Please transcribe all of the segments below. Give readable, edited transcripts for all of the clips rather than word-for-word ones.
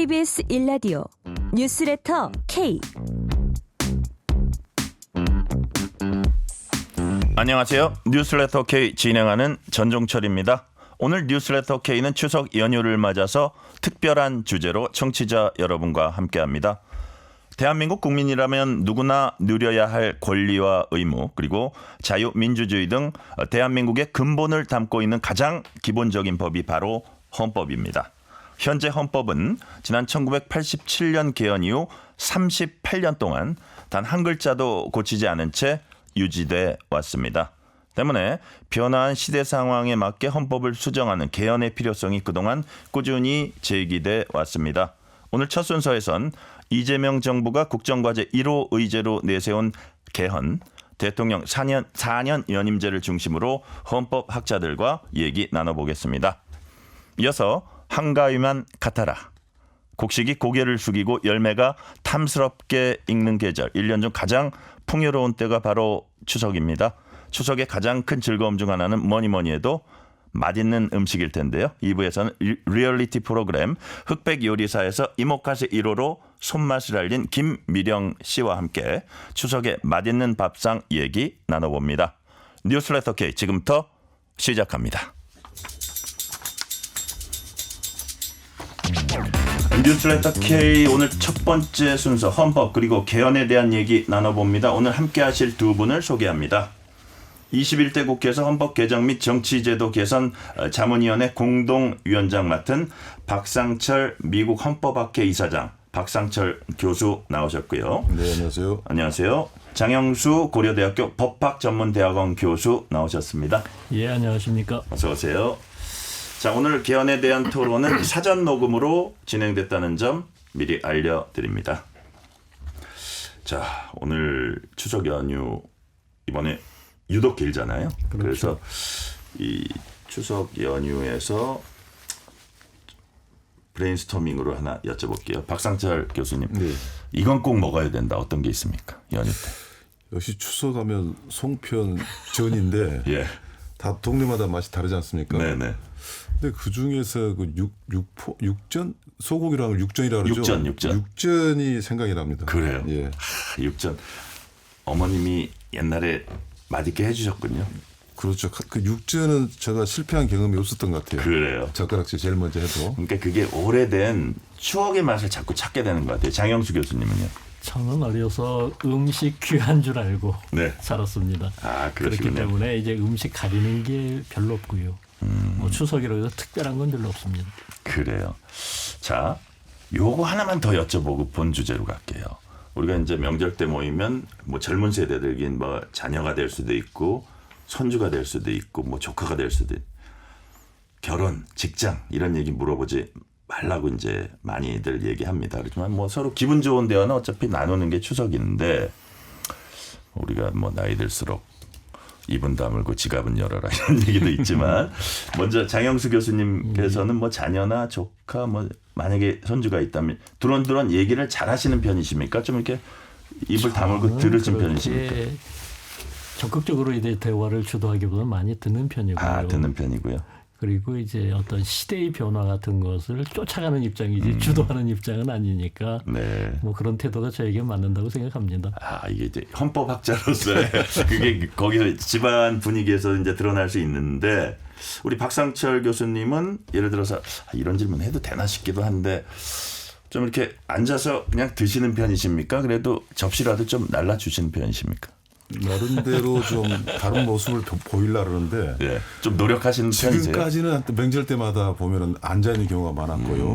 KBS 1라디오 뉴스레터 K. 안녕하세요. 뉴스레터 K 진행하는 전종철입니다. 오늘 뉴스레터 K는 추석 연휴를 맞아서 특별한 주제로 청취자 여러분과 함께합니다. 대한민국 국민이라면 누구나 누려야 할 권리와 의무, 그리고 자유민주주의 등 대한민국의 근본을 담고 있는 가장 기본적인 법이 바로 헌법입니다. 현재 헌법은 지난 1987년 개헌 이후 38년 동안 단 한 글자도 고치지 않은 채 유지돼 왔습니다. 때문에 변화한 시대 상황에 맞게 헌법을 수정하는 개헌의 필요성이 그동안 꾸준히 제기돼 왔습니다. 오늘 첫 순서에선 이재명 정부가 국정과제 1호 의제로 내세운 개헌, 대통령 4년 연임제를 중심으로 헌법학자들과 얘기 나눠보겠습니다. 이어서 한가위만 같아라. 곡식이 고개를 숙이고 열매가 탐스럽게 익는 계절, 1년 중 가장 풍요로운 때가 바로 추석입니다. 추석의 가장 큰 즐거움 중 하나는 뭐니 해도 맛있는 음식일 텐데요. 2부에서는 리얼리티 프로그램 흑백 요리사에서 이모카세 1호로 손맛을 알린 김미령 씨와 함께 추석의 맛있는 밥상 얘기 나눠봅니다. 뉴스레터 K 지금부터 시작합니다. 뉴스레터 K 오늘 첫 번째 순서 헌법 그리고 개헌에 대한 얘기 나눠봅니다. 오늘 함께 하실 두 분을 소개합니다. 21대 국회에서 헌법 개정 및 정치제도 개선 자문위원회 공동위원장 맡은 박상철 미국 헌법학회 이사장, 박상철 교수 나오셨고요. 네, 안녕하세요. 안녕하세요. 장영수 고려대학교 법학전문대학원 교수 나오셨습니다. 예, 안녕하십니까. 어서 오세요. 자, 오늘 개헌에 대한 토론은 사전 녹음으로 진행됐다는 점 미리 알려드립니다. 자, 오늘 추석 연휴 이번에 유독 길잖아요. 그렇죠. 그래서 이 추석 연휴에서 브레인스토밍으로 하나 여쭤볼게요. 박상철 교수님, 네. 이건 꼭 먹어야 된다. 어떤 게 있습니까? 연휴 때. 역시 추석하면 송편 전인데 예. 다 동네마다 맛이 다르지 않습니까? 네네. 근데 그 중에서 그 육전 소고기로 하면 육전이라고 그러죠. 육전이 생각이 납니다. 그래요. 예. 육전 어머님이 옛날에 맛있게 해주셨군요. 그렇죠. 그 육전은 제가 실패한 경험이 없었던 것 같아요. 그래요. 젓가락질 제일 먼저 해도. 그러니까 그게 오래된 추억의 맛을 자꾸 찾게 되는 것 같아요. 장영수 교수님은요? 저는 어려서 음식 귀한 줄 알고 네. 살았습니다. 아, 그렇기 그러시군요. 때문에 이제 음식 가리는 게 별로 없고요. 뭐 추석이라고 해서 특별한 건 별로 없습니다. 그래요. 자, 요거 하나만 더 여쭤보고 본 주제로 갈게요. 우리가 이제 명절 때 모이면 뭐 젊은 세대들긴 뭐 자녀가 될 수도 있고 손주가 될 수도 있고 뭐 조카가 될 수도 있고 결혼, 직장 이런 얘기 물어보지 말라고 이제 많이들 얘기합니다. 그렇지만 뭐 서로 기분 좋은 대화는 어차피 나누는 게 추석인데 우리가 뭐 나이 들수록 입은 다물고 지갑은 열어라 이런 얘기도 있지만 먼저 장영수 교수님께서는 뭐 자녀나 조카 뭐 만약에 손주가 있다면 두런두런 얘기를 잘 하시는 편이십니까? 좀 이렇게 입을 다물고 들으신 편이십니까? 적극적으로 이제 대화를 주도하기보다는 많이 듣는 편이고요. 아, 듣는 편이고요. 그리고 이제 어떤 시대의 변화 같은 것을 쫓아가는 입장이지 주도하는 입장은 아니니까 네. 뭐 그런 태도가 저에게 맞는다고 생각합니다. 아, 이게 이제 헌법학자로서의 그게 거기서 집안 분위기에서 이제 드러날 수 있는데 우리 박상철 교수님은 예를 들어서 이런 질문 해도 되나 싶기도 한데 좀 이렇게 앉아서 그냥 드시는 편이십니까? 그래도 접시라도 좀 날라주시는 편이십니까? 나름대로 좀 다른 모습을 보이려고 그러는데 예, 좀 노력하시는 편이세요? 지금까지는 명절 때마다 보면은 앉아 있는 경우가 많았고요.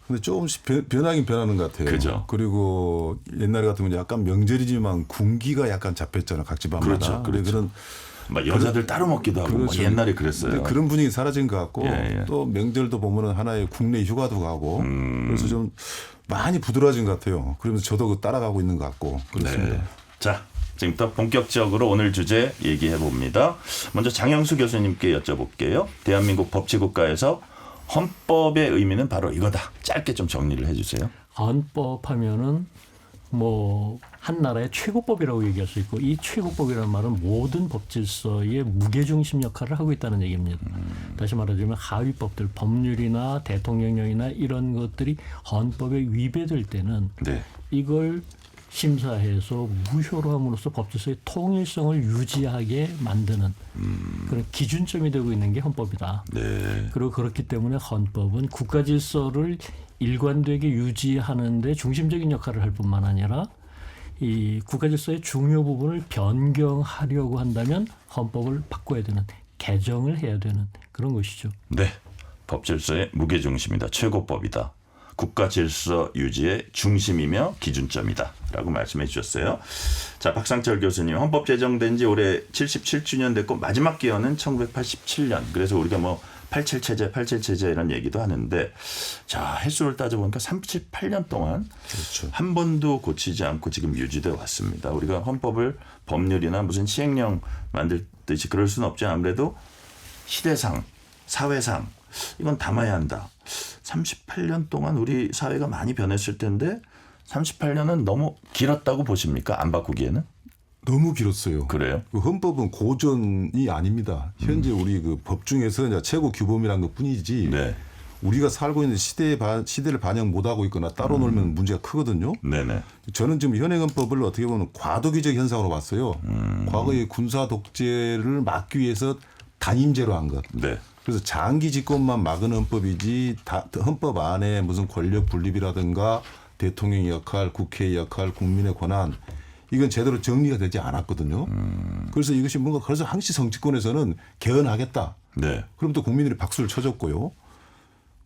근데 조금씩 변하긴 변하는 것 같아요. 그죠. 그리고 옛날에 같은 경우는 약간 명절이지만 군기가 약간 잡혔잖아요. 각 집안마다. 그렇죠, 그렇죠. 그런 막 여자들 따로 먹기도 하고 그렇죠. 뭐 옛날에 그랬어요. 근데 그런 분위기 사라진 것 같고 예. 또 명절도 보면은 하나의 국내 휴가도 가고 그래서 좀 많이 부드러워진 것 같아요. 그러면서 저도 그 따라가고 있는 것 같고 그렇습니다. 네. 자, 지금부터 본격적으로 오늘 주제 얘기해 봅니다. 먼저 장영수 교수님께 여쭤볼게요. 대한민국 법치국가에서 헌법의 의미는 바로 이거다. 짧게 좀 정리를 해주세요. 헌법하면은 뭐 한 나라의 최고법이라고 얘기할 수 있고 이 최고법이라는 말은 모든 법 질서의 무게중심 역할을 하고 있다는 얘기입니다. 다시 말하자면 하위법들, 법률이나 대통령령이나 이런 것들이 헌법에 위배될 때는 네. 이걸 심사해서 무효로 함으로써 법질서의 통일성을 유지하게 만드는 그런 기준점이 되고 있는 게 헌법이다. 네. 그리고 그렇기 때문에 헌법은 국가 질서를 일관되게 유지하는 데 중심적인 역할을 할 뿐만 아니라 이 국가 질서의 중요 부분을 변경하려고 한다면 헌법을 바꿔야 되는, 개정을 해야 되는 그런 것이죠. 네. 법질서의 무게중심이다. 최고법이다. 국가 질서 유지의 중심이며 기준점이다. 라고 말씀해 주셨어요. 자, 박상철 교수님. 헌법 제정된 지 올해 77주년 됐고 마지막 기원은 1987년. 그래서 우리가 뭐 87체제 이런 얘기도 하는데 자, 횟수를 따져보니까 38년 동안 그렇죠. 한 번도 고치지 않고 지금 유지되어 왔습니다. 우리가 헌법을 법률이나 무슨 시행령 만들듯이 그럴 수는 없죠. 아무래도 시대상, 사회상 이건 담아야 한다. 38년 동안 우리 사회가 많이 변했을 텐데 38년은 너무 길었다고 보십니까? 안 바꾸기에는? 너무 길었어요. 그래요? 그 헌법은 고전이 아닙니다. 현재 우리 그 법 중에서 이제 최고 규범이라는 것뿐이지. 네. 우리가 살고 있는 시대를 반영 못하고 있거나 따로 놀면 문제가 크거든요. 네네. 저는 지금 현행헌법을 어떻게 보면 과도기적 현상으로 봤어요. 과거의 군사 독재를 막기 위해서 단임제로 한 것. 네. 그래서 장기 집권만 막은 헌법이지 헌법 안에 무슨 권력 분립이라든가 대통령의 역할, 국회의 역할, 국민의 권한 이건 제대로 정리가 되지 않았거든요. 그래서 이것이 뭔가 그래서 항시 정치권에서는 개헌하겠다. 네. 그럼 또 국민들이 박수를 쳐줬고요.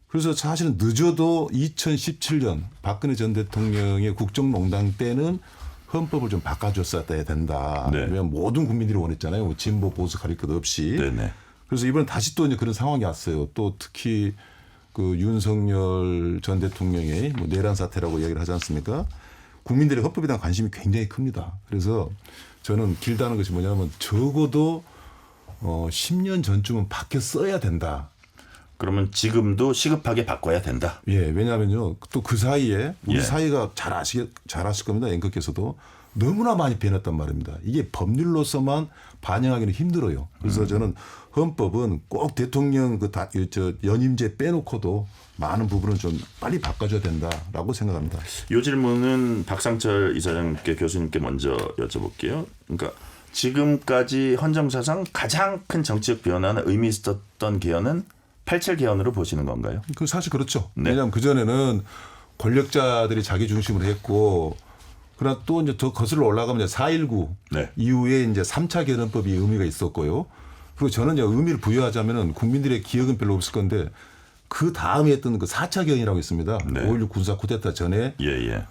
그래서 사실은 늦어도 2017년 박근혜 전 대통령의 국정농단 때는 헌법을 좀 바꿔줬어야 된다. 네. 왜냐하면 모든 국민들이 원했잖아요. 뭐 진보 보수 가릴 것 없이. 네네. 그래서 이번에 다시 또 이제 그런 상황이 왔어요. 또 특히 그 윤석열 전 대통령의 뭐 내란 사태라고 이야기를 하지 않습니까? 국민들의 헌법에 대한 관심이 굉장히 큽니다. 그래서 저는 길다는 것이 뭐냐면 적어도 10년 전쯤은 바뀌었어야 된다. 그러면 지금도 시급하게 바꿔야 된다. 예, 왜냐하면요. 또 그 사이에 우리 예. 사회가 잘 아실 겁니다. 앵커께서도 너무나 많이 변했단 말입니다. 이게 법률로서만 반영하기는 힘들어요. 그래서 저는 헌법은 꼭 대통령 연임제 빼놓고도 많은 부분은 좀 빨리 바꿔줘야 된다라고 생각합니다. 이 질문은 박상철 이사장님께 교수님께 먼저 여쭤볼게요. 그러니까 지금까지 헌정사상 가장 큰 정치적 변화나 의미 있었던 개헌은 87 개헌으로 보시는 건가요? 그 사실 그렇죠. 네. 왜냐하면 그 전에는 권력자들이 자기 중심으로 했고, 그러나 또 이제 더 거슬러 올라가면 이제 4.19 네. 이후에 이제 3차 개헌법이 의미가 있었고요. 그리고 저는 이제 의미를 부여하자면은 국민들의 기억은 별로 없을 건데 그 다음에 했던 그 4차 개헌이라고 있습니다. 네. 5.16 군사 쿠데타 전에 예.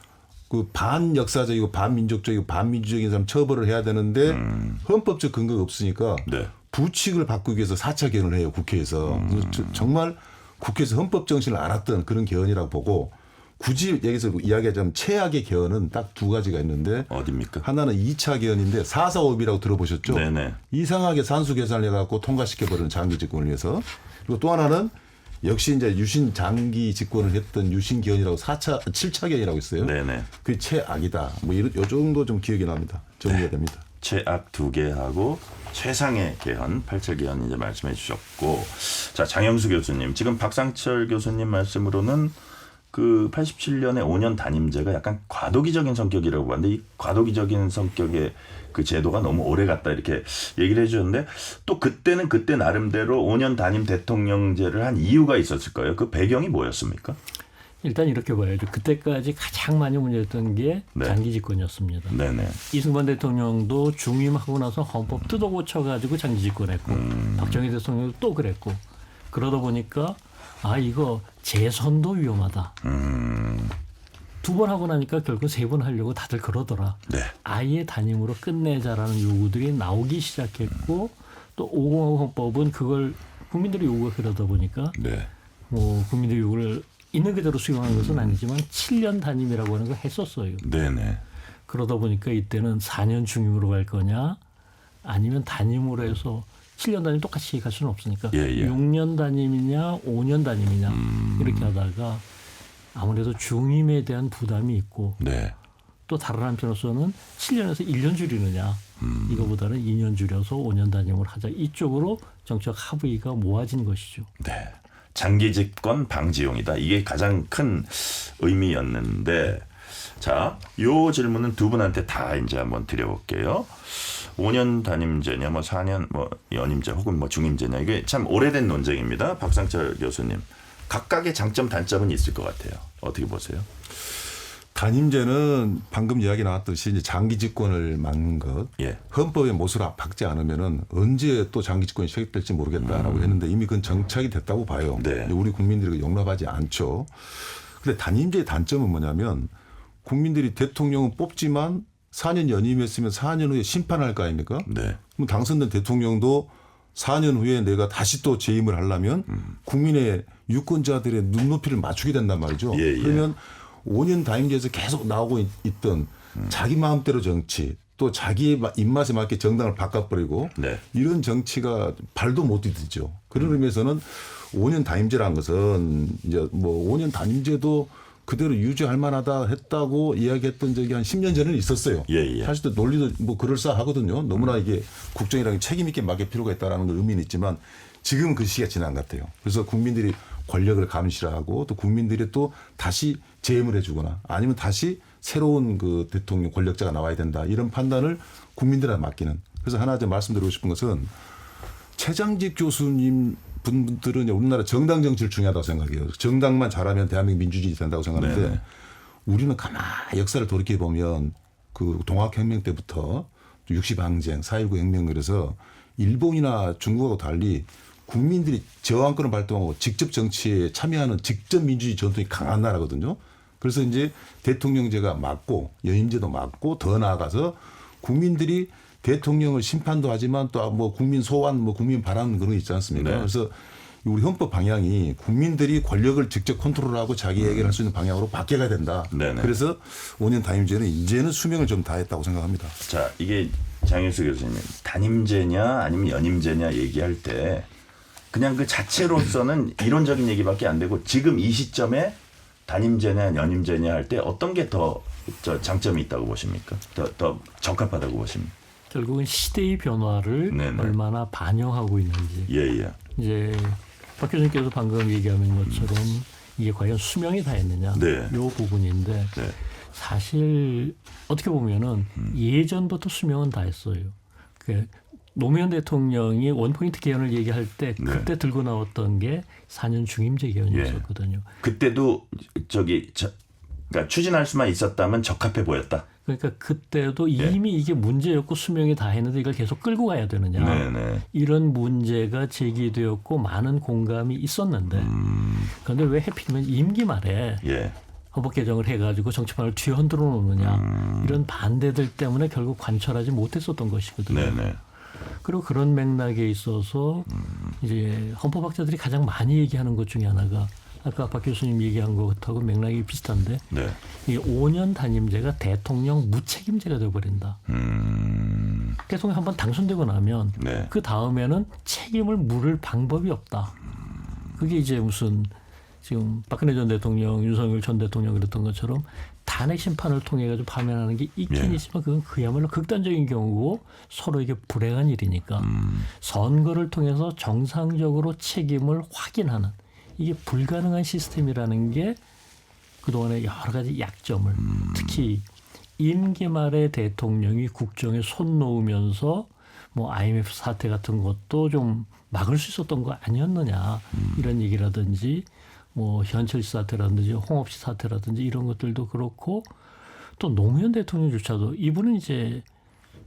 그 반역사적이고 반민족적이고 반민주적인 사람 처벌을 해야 되는데 헌법적 근거가 없으니까 네. 부칙을 바꾸기 위해서 4차 개헌을 해요. 국회에서. 그래서 정말 국회에서 헌법 정신을 알았던 그런 개헌이라고 보고 굳이 여기서 이야기하자면 최악의 개헌은 딱 두 가지가 있는데 어디입니까? 하나는 2차 개헌인데 4.4.5이라고 들어보셨죠? 네네. 이상하게 산수 계산을 해갖고 통과시켜버리는 장기 집권을 위해서. 그리고 또 하나는 역시 이제 유신 장기 집권을 했던 유신 개헌이라고 7차 개헌이라고 있어요. 네네. 그게 최악이다. 뭐 요 정도 좀 기억이 납니다. 정리가 됩니다. 최악 2개 하고 최상의 개헌 87 개헌 이제 말씀해 주셨고, 자 장영수 교수님 지금 박상철 교수님 말씀으로는 그 87년에 5년 단임제가 약간 과도기적인 성격이라고 봤는데 이 과도기적인 성격의 그 제도가 너무 오래 갔다 이렇게 얘기를 해주셨는데 또 그때는 그때 나름대로 5년 단임 대통령제를 한 이유가 있었을 거예요. 그 배경이 뭐였습니까? 일단 이렇게 봐야죠. 그때까지 가장 많이 문제였던 게 네. 장기 집권이었습니다. 네네. 이승만 대통령도 중임하고 나서 헌법 뜯어 고쳐가지고 장기 집권했고 박정희 대통령도 또 그랬고 그러다 보니까 이거 재선도 위험하다. 두 번 하고 나니까 결국 세 번 하려고 다들 그러더라. 네. 아예 단임으로 끝내자라는 요구들이 나오기 시작했고 또 5공화국 헌법은 그걸 국민들이 요구가 그러다 보니까 네. 뭐 국민들의 요구를 있는 그대로 수용한 것은 아니지만 7년 단임이라고 하는 걸 했었어요. 네네. 그러다 보니까 이때는 4년 중임으로 갈 거냐 아니면 단임으로 해서 7년 단임 똑같이 갈 수는 없으니까 예. 6년 단임이냐 5년 단임이냐 이렇게 하다가 아무래도 중임에 대한 부담이 있고 네. 또 다른 한편으로서는 7년에서 1년 줄이느냐. 이거보다는 2년 줄여서 5년 단임을 하자. 이쪽으로 정책 합의가 모아진 것이죠. 네. 장기 집권 방지용이다. 이게 가장 큰 의미였는데, 자, 요 질문은 두 분한테 다 이제 한번 드려볼게요. 5년 단임제냐, 뭐 4년 뭐 연임제 혹은 뭐 중임제냐, 이게 참 오래된 논쟁입니다. 박상철 교수님, 각각의 장점 단점은 있을 것 같아요. 어떻게 보세요? 단임제는 방금 이야기 나왔듯이 이제 장기 집권을 막는 것, 예. 헌법에 못을 박지 않으면은 언제 또 장기 집권이 시작될지 모르겠다라고 했는데 이미 그건 정착이 됐다고 봐요. 네. 우리 국민들이 용납하지 않죠. 근데 단임제의 단점은 뭐냐면 국민들이 대통령은 뽑지만 4년 연임했으면 4년 후에 심판할 거 아닙니까? 네. 그럼 당선된 대통령도 4년 후에 내가 다시 또 재임을 하려면 국민의 유권자들의 눈높이를 맞추게 된단 말이죠. 예, 예. 그러면 5년 단임제에서 계속 나오고 있던 자기 마음대로 정치, 또 자기의 입맛에 맞게 정당을 바꿔버리고 네. 이런 정치가 발도 못 디디죠. 그런 의미에서는 5년 단임제라는 것은 이제 뭐 5년 단임제도 그대로 유지할 만하다 했다고 이야기했던 적이 한 10년 전에는 있었어요. 예, 예. 사실 또 논리도 뭐 그럴싸하거든요. 너무나 이게 국정이라는 게 책임 있게 맡길 필요가 있다는 의미는 있지만 지금은 그 시기가 지난 것 같아요. 그래서 국민들이 권력을 감시하고 또 국민들이 또 다시 재임을 해주거나 아니면 다시 새로운 그 대통령 권력자가 나와야 된다. 이런 판단을 국민들한테 맡기는. 그래서 하나 좀 말씀드리고 싶은 것은 최장직 교수님 분들은 우리나라 정당 정치를 중요하다고 생각해요. 정당만 잘하면 대한민국 민주주의 된다고 생각하는데 네네. 우리는 가만히 역사를 돌이켜 보면 그 동학혁명 때부터 60항쟁, 4.19 혁명 그래서 일본이나 중국하고 달리 국민들이 저항권을 발동하고 직접 정치에 참여하는 직접 민주주의 전통이 강한 나라거든요. 그래서 이제 대통령제가 맞고 연임제도 맞고 더 나아가서 국민들이 대통령을 심판도 하지만 또 뭐 국민 소환, 뭐 국민 바라는 그런 게 있지 않습니까? 네. 그래서 우리 헌법 방향이 국민들이 권력을 직접 컨트롤하고 자기 얘기를 할 수 있는 방향으로 바뀌어야 된다. 네네. 그래서 5년 단임제는 이제는 수명을 좀 다했다고 생각합니다. 자, 이게 장일수 교수님, 단임제냐 아니면 연임제냐 얘기할 때 그냥 그 자체로서는 이론적인 얘기밖에 안 되고 지금 이 시점에 단임제냐 연임제냐 할 때 어떤 게 더 장점이 있다고 보십니까? 더 적합하다고 보십니까? 결국은 시대의 변화를 네네. 얼마나 반영하고 있는지. 예. 이제 박 교수님께서 방금 얘기하는 것처럼 이게 과연 수명이 다했느냐. 네. 이 부분인데 네. 사실 어떻게 보면은 예전부터 수명은 다했어요. 그 노무현 대통령이 원포인트 개헌을 얘기할 때 네. 그때 들고 나왔던 게 4년 중임제 개헌이었거든요. 그때도 그러니까 추진할 수만 있었다면 적합해 보였다. 그러니까 그때도 이미 이게 문제였고 수명이 다했는데 이걸 계속 끌고 가야 되느냐. 네네. 이런 문제가 제기되었고 많은 공감이 있었는데 그런데 왜 하필이면 임기 말에 예. 헌법 개정을 해가지고 정치판을 뒤흔들어 놓느냐. 이런 반대들 때문에 결국 관철하지 못했었던 것이거든요. 네네. 그리고 그런 맥락에 있어서 이제 헌법학자들이 가장 많이 얘기하는 것 중에 하나가 아까 박 교수님 얘기한 것하고 맥락이 비슷한데 네. 이 5년 단임제가 대통령 무책임제가 되어버린다. 대통령 한번 당선되고 나면 네. 그 다음에는 책임을 물을 방법이 없다. 그게 이제 무슨 지금 박근혜 전 대통령, 윤석열 전 대통령 그랬던 것처럼 탄핵 심판을 통해 가지고 파면하는 게 있긴 예. 있지만 그건 그야말로 극단적인 경우고 서로에게 불행한 일이니까 선거를 통해서 정상적으로 책임을 확인하는 이게 불가능한 시스템이라는 게 그동안의 여러 가지 약점을 특히 임기 말에 대통령이 국정에 손 놓으면서 뭐 IMF 사태 같은 것도 좀 막을 수 있었던 거 아니었느냐 이런 얘기라든지 뭐 현철 씨 사태라든지 홍업 씨 사태라든지 이런 것들도 그렇고 또 노무현 대통령조차도 이분은 이제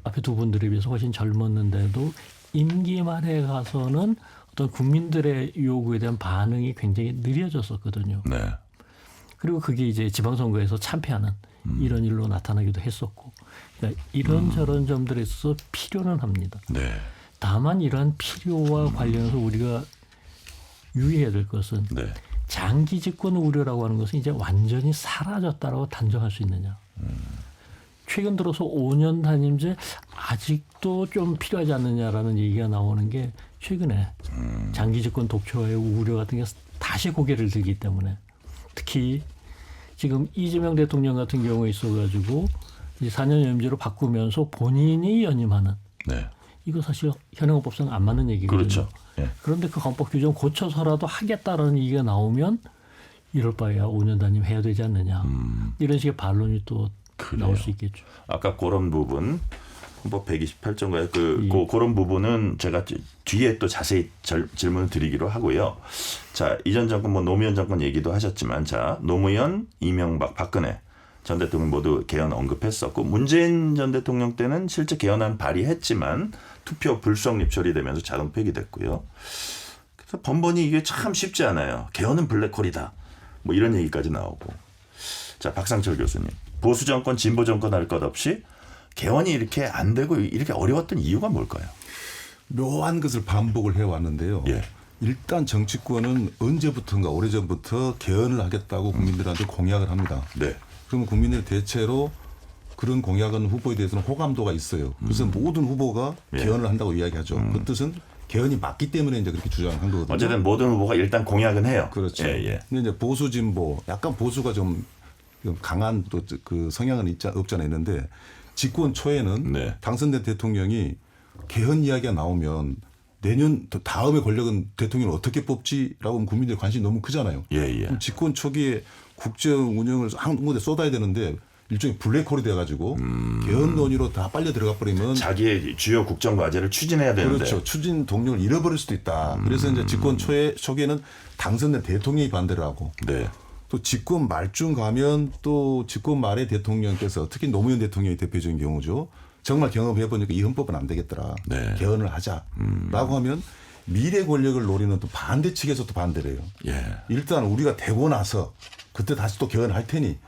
앞에 두 분들에 비해서 훨씬 젊었는데도 임기 말에 가서는 어떤 국민들의 요구에 대한 반응이 굉장히 느려졌었거든요. 네. 그리고 그게 이제 지방선거에서 참패하는 이런 일로 나타나기도 했었고 그러니까 이런저런 점들에 있어서 필요는 합니다. 네. 다만 이러한 필요와 관련해서 우리가 유의해야 될 것은 네. 장기 집권 우려라고 하는 것은 이제 완전히 사라졌다라고 단정할 수 있느냐. 최근 들어서 5년 단임제 아직도 좀 필요하지 않느냐라는 얘기가 나오는 게 최근에 장기 집권 독초의 우려 같은 게 다시 고개를 들기 때문에 특히 지금 이재명 대통령 같은 경우에 있어가지고 이제 4년 연임제로 바꾸면서 본인이 연임하는 네. 이거 사실 현행헌법상 안 맞는 얘기거든요. 그렇죠. 예. 그런데 그 헌법 규정 고쳐서라도 하겠다라는 얘기가 나오면 이럴 바에야 5년 단임 해야 되지 않느냐. 이런 식의 반론이 또 그래요. 나올 수 있겠죠. 아까 그런 부분 헌법 128조인가요? 예. 그런 부분은 제가 뒤에 또 자세히 질문을 드리기로 하고요. 자, 이전 정권 뭐 노무현 정권 얘기도 하셨지만 자, 노무현, 이명박, 박근혜 전 대통령 모두 개헌 언급했었고 문재인 전 대통령 때는 실제 개헌안 발의했지만 투표 불성립 처리되면서 자동 폐기됐고요. 그래서 번번이 이게 참 쉽지 않아요. 개헌은 블랙홀이다. 뭐 이런 얘기까지 나오고. 자, 박상철 교수님. 보수 정권, 진보 정권 할 것 없이 개헌이 이렇게 안 되고 이렇게 어려웠던 이유가 뭘까요? 묘한 것을 반복을 해왔는데요. 예. 일단 정치권은 언제부턴가 오래전부터 개헌을 하겠다고 국민들한테 공약을 합니다. 네. 그러면 국민들이 대체로 그런 공약은 후보에 대해서는 호감도가 있어요. 그래서 모든 후보가 예. 개헌을 한다고 이야기하죠. 그 뜻은 개헌이 맞기 때문에 이제 그렇게 주장한 거거든요. 어쨌든 모든 후보가 일단 공약은 해요. 그렇죠. 예, 예. 근데 이제 보수 진보 약간 보수가 좀 강한 또 그 성향은 없잖아 있는데 집권 초에는 네. 당선된 대통령이 개헌 이야기가 나오면 내년 다음에 권력은 대통령을 어떻게 뽑지라고 하면 국민들의 관심이 너무 크잖아요. 예, 예. 그럼 집권 초기에 국정 운영을 한 군데 쏟아야 되는데 일종의 블랙홀이 돼가지고 개헌 논의로 다 빨려 들어가 버리면 자기의 주요 국정 과제를 추진해야 되는데. 그렇죠. 추진 동력을 잃어버릴 수도 있다. 그래서 이제 집권 초기에는 당선된 대통령이 반대를 하고 네. 또 집권 말쯤 가면 또 집권 말에 대통령께서 특히 노무현 대통령이 대표적인 경우죠. 정말 경험해 보니까 이 헌법은 안 되겠더라. 네. 개헌을 하자라고 하면 미래 권력을 노리는 또 반대 측에서 또 반대를 해요. 예. 일단 우리가 되고 나서 그때 다시 또 개헌할 테니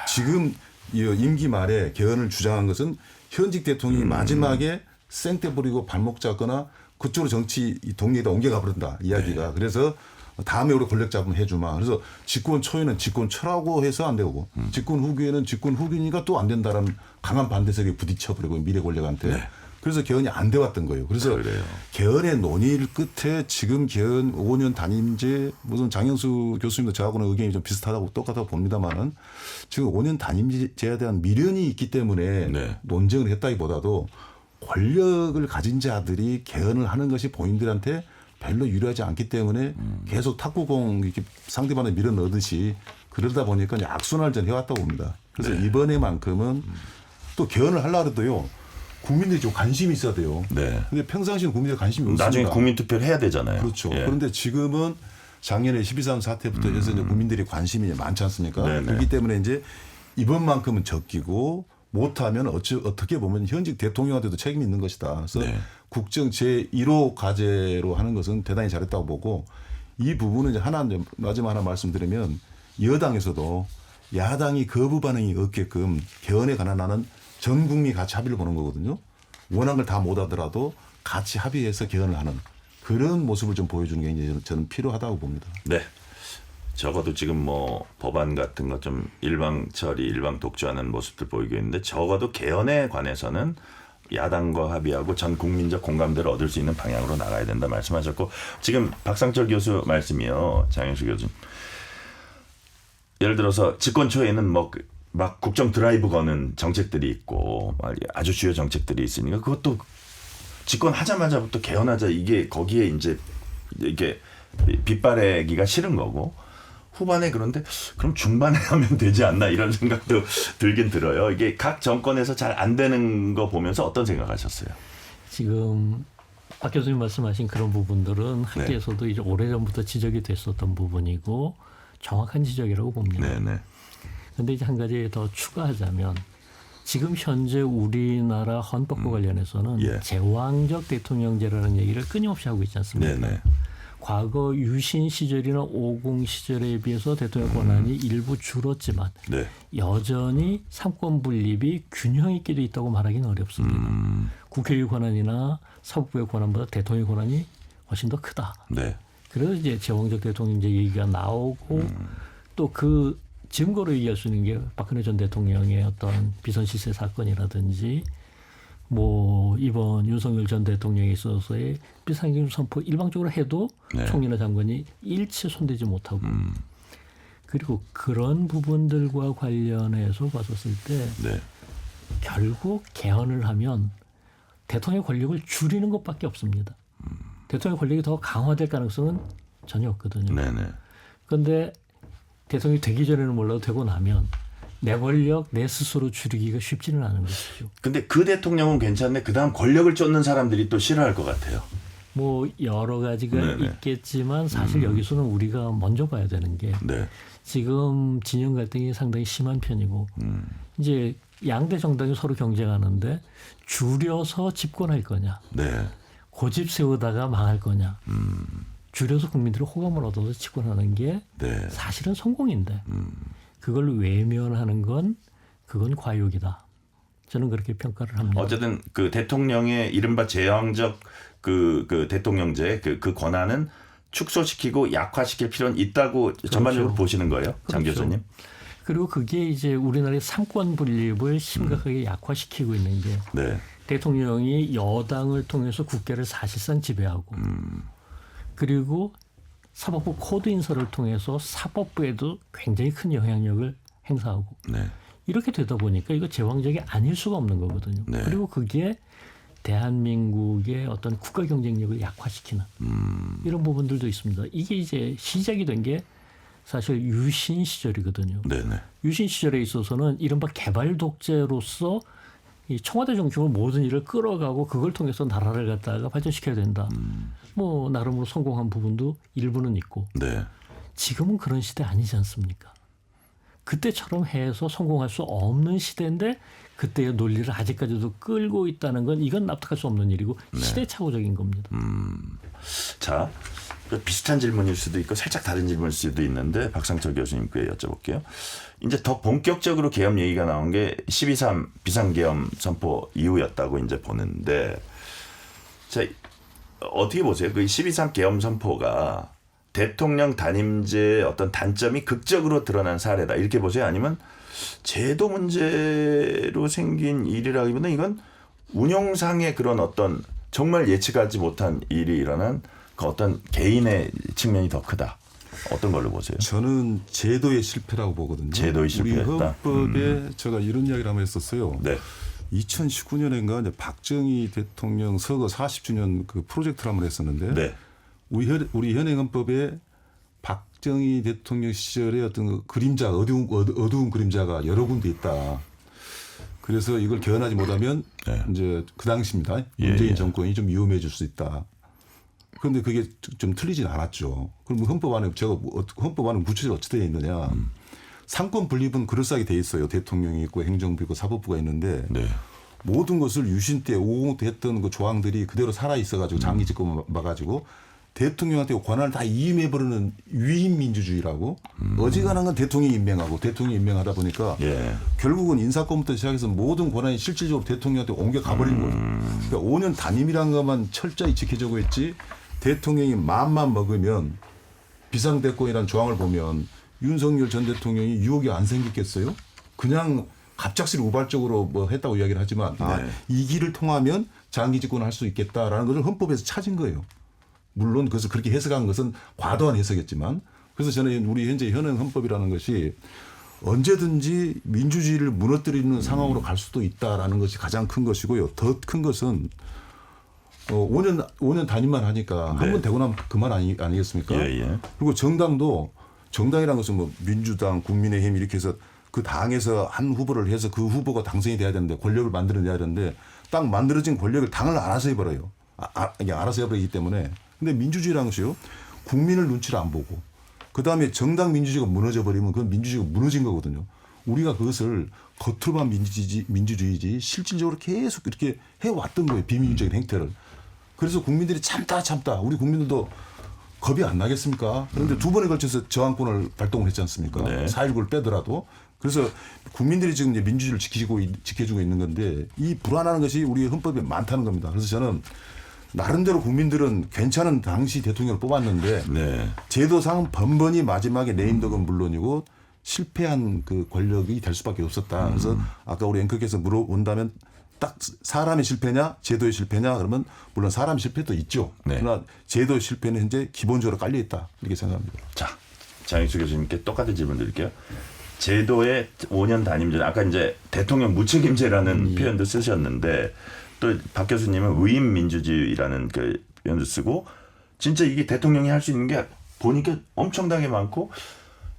지금 이 임기 말에 개헌을 주장한 것은 현직 대통령이 마지막에 생떼 부리고 발목 잡거나 그쪽으로 정치 동력에다 옮겨가 버린다 이야기가. 네. 그래서 다음에 우리 권력 잡으면 해주마. 그래서 집권 초에는 집권 초라고 해서 안 되고 집권 후기에는 집권 후기니까 또 안 된다라는 강한 반대색에 부딪혀버리고 미래 권력한테. 네. 그래서 개헌이 안 돼 왔던 거예요. 그래서 그래요. 개헌의 논의를 끝에 지금 개헌 5년 단임제 무슨 장영수 교수님도 저하고는 의견이 좀 비슷하다고 똑같다고 봅니다만은 지금 5년 단임제에 대한 미련이 있기 때문에 네. 논쟁을 했다기보다도 권력을 가진 자들이 개헌을 하는 것이 본인들한테 별로 유리하지 않기 때문에 계속 탁구공 이렇게 상대방을 밀어 넣듯이 그러다 보니까 이제 악순환을 해왔다고 봅니다. 그래서 네. 이번에만큼은 또 개헌을 하려고 해도요. 국민들이 좀 관심이 있어야 돼요. 네. 근데 평상시에는 국민들이 관심이 없습니다. 나중에 국민 투표를 해야 되잖아요. 그렇죠. 예. 그런데 지금은 작년에 12.3 사태부터 해서 이제 국민들이 관심이 이제 많지 않습니까? 네네. 그렇기 때문에 이제 이번만큼은 적기고 못하면 어떻게 보면 현직 대통령한테도 책임이 있는 것이다. 그래서 네. 국정 제1호 과제로 하는 것은 대단히 잘했다고 보고 이 부분은 이제 마지막 하나 말씀드리면 여당에서도 야당이 거부 반응이 없게끔 개헌에 관한 하는 전 국민이 같이 합의를 보는 거거든요. 원한 걸 다 못하더라도 같이 합의해서 개헌을 하는 그런 모습을 좀 보여주는 게 이제 저는 필요하다고 봅니다. 네. 적어도 지금 뭐 법안 같은 거 좀 일방 처리, 일방 독주하는 모습들 보이고 있는데 적어도 개헌에 관해서는 야당과 합의하고 전 국민적 공감대를 얻을 수 있는 방향으로 나가야 된다 말씀하셨고 지금 박상철 교수 말씀이요. 장영수 교수님. 예를 들어서 집권 초에는 막 국정 드라이브 거는 정책들이 있고 아주 주요 정책들이 있으니까 그것도 집권하자마자부터 개헌하자 이게 거기에 이제 이게 빗바래기가 싫은 거고 후반에 그런데 그럼 중반에 하면 되지 않나 이런 생각도 들긴 들어요. 이게 각 정권에서 잘 안 되는 거 보면서 어떤 생각하셨어요? 지금 박 교수님 말씀하신 그런 부분들은 학계에서도 이제 오래전부터 지적이 됐었던 부분이고 정확한 지적이라고 봅니다. 네네. 그런데 이제 한 가지 더 추가하자면 지금 현재 우리나라 헌법과 관련해서는 예. 제왕적 대통령제라는 얘기를 끊임없이 하고 있지 않습니까? 네네. 과거 유신 시절이나 50 시절에 비해서 대통령 권한이 일부 줄었지만 네. 여전히 삼권 분립이 균형 있게 돼 있다고 말하기는 어렵습니다. 국회의 권한이나 사법부의 권한보다 대통령의 권한이 훨씬 더 크다. 네. 그래서 이제 제왕적 대통령제 얘기가 나오고 또 그 증거로 얘기할 수 있는 게 박근혜 전 대통령의 어떤 비선 실세 사건이라든지 뭐 이번 윤석열 전 대통령에 있어서의 비상경 선포 일방적으로 해도 네. 총리나 장관이 일체 손대지 못하고 그리고 그런 부분들과 관련해서 봤었을 때 네. 결국 개헌을 하면 대통령의 권력을 줄이는 것밖에 없습니다. 대통령의 권력이 더 강화될 가능성은 전혀 없거든요. 네네. 그런데 대통령이 되기 전에는 몰라도 되고 나면 내 권력 내 스스로 줄이기가 쉽지는 않은 것이죠. 근데 그 대통령은 괜찮네. 그다음 권력을 쫓는 사람들이 또 싫어할 것 같아요. 뭐 여러 가지가 네네. 있겠지만 사실 여기서는 우리가 먼저 봐야 되는 게 네. 지금 진영 갈등이 상당히 심한 편이고 이제 양대 정당이 서로 경쟁하는데 줄여서 집권할 거냐, 네. 고집 세우다가 망할 거냐, 줄여서 국민들의 호감을 얻어서 집권하는 게 네. 사실은 성공인데 그걸 외면하는 건 그건 과욕이다. 저는 그렇게 평가를 합니다. 어쨌든 그 대통령의 이른바 제왕적 그 대통령제 그 권한은 축소시키고 약화시킬 필요는 있다고 전반적으로 보시는 거예요, 장 그렇죠. 교수님? 그리고 그게 이제 우리나라의 삼권 분립을 심각하게 약화시키고 있는 게 네. 대통령이 여당을 통해서 국회를 사실상 지배하고 그리고 사법부 코드 인사를 통해서 사법부에도 굉장히 큰 영향력을 행사하고 네. 이렇게 되다 보니까 이거 제왕적이 아닐 수가 없는 거거든요. 네. 그리고 그게 대한민국의 어떤 국가 경쟁력을 약화시키는 이런 부분들도 있습니다. 이게 이제 시작이 된 게 사실 유신 시절이거든요. 네네. 유신 시절에 있어서는 이른바 개발 독재로서 이 청와대 정치로 모든 일을 끌어가고 그걸 통해서 나라를 갖다가 발전시켜야 된다. 뭐 나름으로 성공한 부분도 일부는 있고 네. 지금은 그런 시대 아니지 않습니까? 그때처럼 해서 성공할 수 없는 시대인데 그때의 논리를 아직까지도 끌고 있다는 건 이건 납득할 수 없는 일이고 시대착오적인 겁니다. 자, 비슷한 질문일 수도 있고 살짝 다른 질문일 수도 있는데 박상철 교수님께 여쭤볼게요. 이제 더 본격적으로 계엄 얘기가 나온 게 12.3 비상계엄 선포 이후였다고 이제 보는데, 자, 어떻게 보세요? 그 12.3 계엄 선포가 대통령 단임제의 어떤 단점이 극적으로 드러난 사례다 이렇게 보세요? 아니면 제도 문제로 생긴 일이라기보다 이건 운영상의 그런 어떤 정말 예측하지 못한 일이 일어난 그 어떤 개인의 측면이 더 크다. 어떤 걸로 보세요? 저는 제도의 실패라고 보거든요. 제도의 실패였다. 우리 헌법에 제가 이런 이야기를 한번 했었어요. 네. 2019년인가 이제 박정희 대통령 서거 40주년 그 프로젝트를 한번 했었는데 네. 우리 현행 헌법에 박정희 대통령 시절의 어떤 그 그림자 어두운 그림자가 여러 군데 있다. 그래서 이걸 개헌하지 못하면 네. 이제 그 당시입니다. 예, 문재인 예. 정권이 좀 위험해질 수 있다. 그런데 그게 좀 틀리진 않았죠. 그럼 헌법 안에 제가 헌법 안에 구체적으로 어떻게 되어 있느냐. 상권 분립은 그럴싸하게 돼 있어요. 대통령이 있고 행정부 있고 사법부가 있는데 네. 모든 것을 유신 때 550 때 했던 그 조항들이 그대로 살아 있어가지고 장기 집권 막아가지고 대통령한테 권한을 다 이임해버리는 위임 민주주의라고 어지간한 건 대통령이 임명하고 대통령이 임명하다 보니까 예. 결국은 인사권부터 시작해서 모든 권한이 실질적으로 대통령한테 옮겨가버린 거죠. 그러니까 5년 단임이라는 것만 철저히 지켜주고 했지 대통령이 마음만 먹으면 비상대권이라는 조항을 보면 윤석열 전 대통령이 유혹이 안 생겼겠어요? 그냥 갑작스레 우발적으로 뭐 했다고 이야기를 하지만 네. 이 길을 통하면 장기 집권을 할 수 있겠다라는 것을 헌법에서 찾은 거예요. 물론 그것을 그렇게 해석한 것은 과도한 해석이었지만 그래서 저는 우리 현재 현행 헌법이라는 것이 언제든지 민주주의를 무너뜨리는 상황으로 갈 수도 있다라는 것이 가장 큰 것이고요. 더 큰 것은 5년 단임만 하니까 한 번 되고 나면 그만 아니겠습니까? 예, 예. 그리고 정당이라는 것은 뭐 민주당, 국민의힘 이렇게 해서 그 당에서 한 후보를 해서 그 후보가 당선이 돼야 되는데 권력을 만들어내야 되는데 딱 만들어진 권력을 당을 알아서 해버려요. 그냥 알아서 해버리기 때문에. 근데 민주주의라는 것이요. 국민을 눈치를 안 보고 그다음에 정당 민주주의가 무너져 버리면 그건 민주주의가 무너진 거거든요. 우리가 그것을 겉으로만 민주주의지 실질적으로 계속 이렇게 해왔던 거예요. 비민주적인 행태를. 그래서 국민들이 참다 우리 국민들도 겁이 안 나겠습니까? 그런데 두 번에 걸쳐서 저항권을 발동을 했지 않습니까? 네. 4.19를 빼더라도. 그래서 국민들이 지금 이제 민주주의를 지켜주고 있는 건데 이 불안하는 것이 우리 헌법에 많다는 겁니다. 그래서 저는 나름대로 국민들은 괜찮은 당시 대통령을 뽑았는데 네. 제도상 번번이 마지막에 레임덕은 물론이고 실패한 그 권력이 될 수밖에 없었다. 그래서 아까 우리 앵커께서 물어본다면 딱 사람의 실패냐 제도의 실패냐 그러면 물론 사람 실패도 있죠. 네. 그러나 제도의 실패는 현재 기본적으로 깔려 있다 이렇게 생각합니다. 자, 장익수 교수님께 똑같은 질문 드릴게요. 제도의 5년 단임제, 아까 이제 대통령 무책임제라는 표현도 쓰셨는데 또 박 교수님은 위임 민주주의라는 그 표현도 쓰고 진짜 이게 대통령이 할 수 있는 게 보니까 엄청나게 많고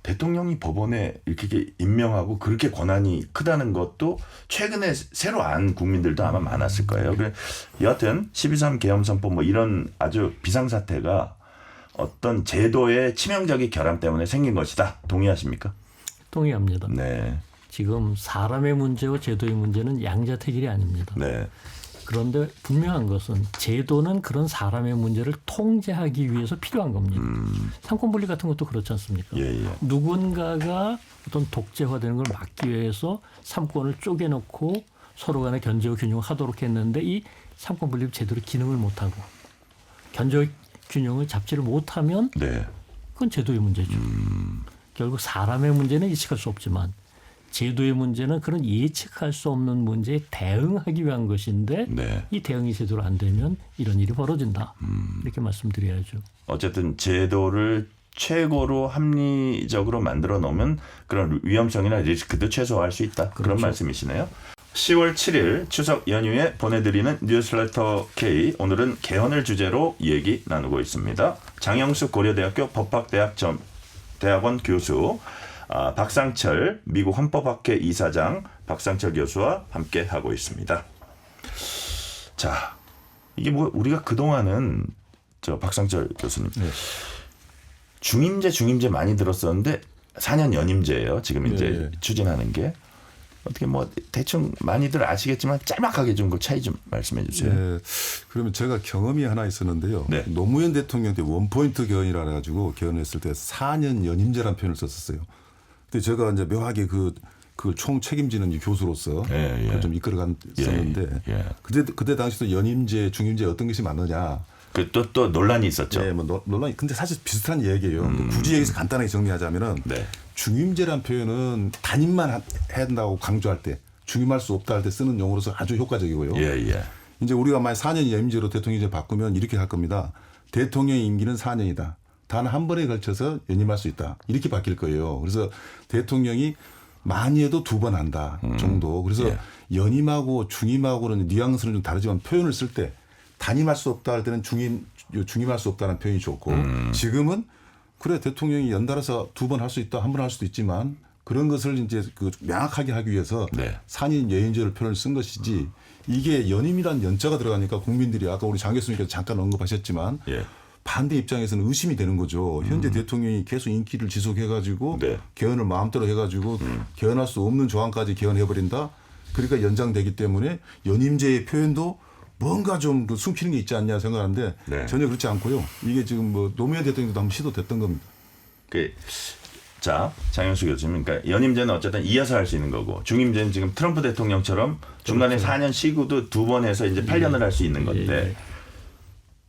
대통령이 법원에 이렇게 임명하고 그렇게 권한이 크다는 것도 최근에 새로 안 국민들도 아마 많았을 거예요. 그래 여하튼 12.3 계엄선포 뭐 이런 아주 비상사태가 어떤 제도의 치명적인 결함 때문에 생긴 것이다. 동의하십니까? 동의합니다. 네. 지금 사람의 문제와 제도의 문제는 양자택일이 아닙니다. 네. 그런데 분명한 것은 제도는 그런 사람의 문제를 통제하기 위해서 필요한 겁니다. 상권분리 같은 것도 그렇지 않습니까? 예, 예. 누군가가 어떤 독재화되는 걸 막기 위해서 삼권을 쪼개놓고 서로 간에 견제와 균형을 하도록 했는데 이 삼권분립 제대로 기능을 못하고 견제와 균형을 잡지를 못하면 네. 그건 제도의 문제죠. 결국 사람의 문제는 예측할 수 없지만 제도의 문제는 그런 예측할 수 없는 문제에 대응하기 위한 것인데 네. 이 대응이 제대로 안 되면 이런 일이 벌어진다. 이렇게 말씀드려야죠. 어쨌든 제도를 최고로 합리적으로 만들어 놓으면 그런 위험성이나 리스크도 최소화할 수 있다. 그런 그렇죠. 말씀이시네요. 10월 7일 추석 연휴에 보내드리는 뉴스레터 K. 오늘은 개헌을 주제로 얘기 나누고 있습니다. 장영숙 고려대학교 법학대학원 교수, 박상철 미국 헌법학회 이사장 박상철 교수와 함께 하고 있습니다. 자, 이게 뭐 우리가 그동안은 저 박상철 교수님 중임제 많이 들었었는데 4년 연임제예요. 지금 이제 추진하는 게 어떻게 뭐 대충 많이들 아시겠지만 짤막하게 좀 그 차이 좀 말씀해 주세요. 네. 그러면 제가 경험이 하나 있었는데요. 네. 노무현 대통령 때 원포인트 개헌이라 가지고 개헌했을 때 4년 연임제라는 표현을 썼었어요. 근데 제가 이제 묘하게 그걸 총 책임지는 교수로서 그걸 좀 이끌어갔었는데 그때 당시도 연임제, 중임제 어떤 것이 맞느냐. 또 논란이 있었죠. 네, 뭐 논란이. 근데 사실 비슷한 얘기예요. 굳이 여기서 간단하게 정리하자면은 네. 중임제란 표현은 단임만 해야 된다고 강조할 때, 중임할 수 없다 할 때 쓰는 용어로서 아주 효과적이고요. 예. 이제 우리가 만약 4년 연임제로 대통령제 바꾸면 이렇게 할 겁니다. 대통령의 임기는 4년이다. 단 한 번에 걸쳐서 연임할 수 있다. 이렇게 바뀔 거예요. 그래서 대통령이 많이 해도 2번 한다 정도. 그래서 연임하고 중임하고는 뉘앙스는 좀 다르지만 표현을 쓸 때 단임할 수 없다 할 때는 중임할 수 없다는 표현이 좋고 지금은 그래 대통령이 연달아서 2번 할 수 있다, 한 번 할 수도 있지만 그런 것을 이제 그 명확하게 하기 위해서 4년 연임제를 표현을 쓴 것이지 이게 연임이란 연자가 들어가니까 국민들이 아까 우리 장 교수님께서 잠깐 언급하셨지만 반대 입장에서는 의심이 되는 거죠. 현재 대통령이 계속 인기를 지속해가지고 개헌을 마음대로 해가지고 개헌할 수 없는 조항까지 개헌해버린다. 그러니까 연장되기 때문에 연임제의 표현도 뭔가 좀 숨기는 게 있지 않냐 생각하는데 전혀 그렇지 않고요. 이게 지금 뭐 노무현 대통령도 한번 시도됐던 겁니다. 자, 장영수 교수님, 그러니까 연임제는 어쨌든 이어서 할 수 있는 거고 중임제는 지금 트럼프 대통령처럼 중간에 4년 쉬고도 2번 해서 이제 8년을 할 수 있는 건데